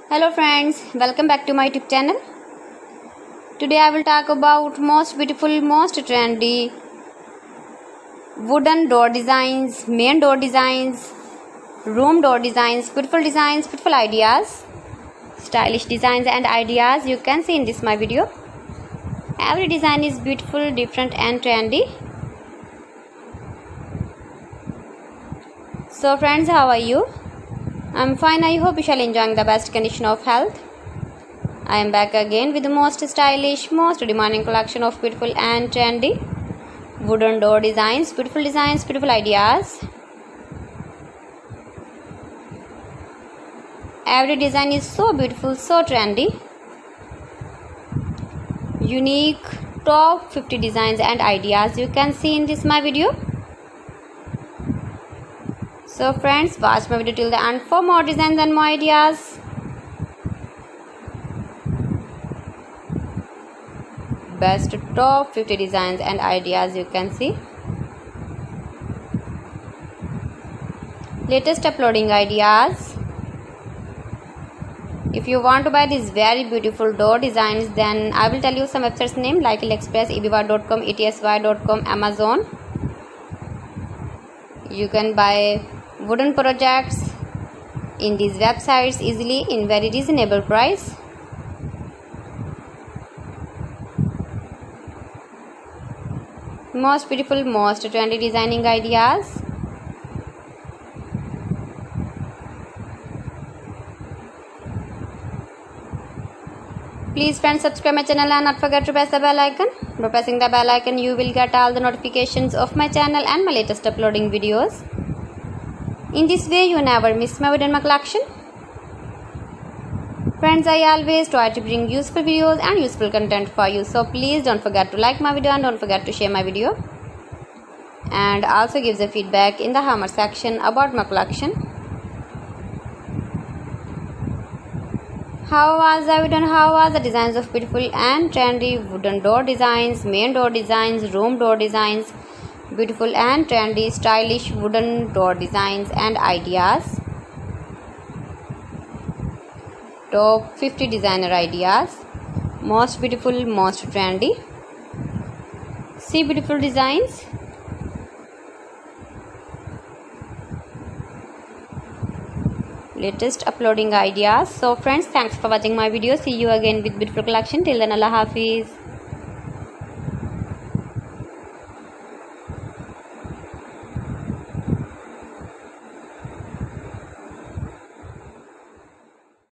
Hello friends, welcome back to my YouTube channel. Today I will talk about most beautiful, most trendy wooden door designs, main door designs, room door designs, beautiful ideas, stylish designs and ideas you can see in this my video. Every design is beautiful, different and trendy. So friends, how are you? I'm fine. I hope you shall enjoying the best condition of health. I am back again with the most stylish, most demanding collection of beautiful and trendy wooden door designs, beautiful ideas. Every design is so beautiful, so trendy. Unique top 50 designs and ideas you can see in this my video. So friends, watch my video till the end for more designs and more ideas. Best top 50 designs and ideas you can see. Latest uploading ideas. If you want to buy these very beautiful door designs, then I will tell you some websites name like AliExpress, eBay.com, etsy.com, Amazon. You can buy wooden projects in these websites easily in very reasonable price. Most beautiful, most trendy designing ideas. Please friends, subscribe my channel and not forget to press the bell icon. By pressing the bell icon you will get all the notifications of my channel and my latest uploading videos. In this way you never miss my video in my collection. Friends, I always try to bring useful videos and useful content for you. So please don't forget to like my video and don't forget to share my video. And also give the feedback in the comment section about my collection. How was the video and how was the designs of beautiful and trendy wooden door designs, main door designs, room door designs, beautiful and trendy stylish wooden door designs and ideas. Top 50 designer ideas. Most beautiful, most trendy. See beautiful designs. Latest uploading ideas. So friends, thanks for watching my video. See you again with beautiful collection. Till then, Allah Hafiz.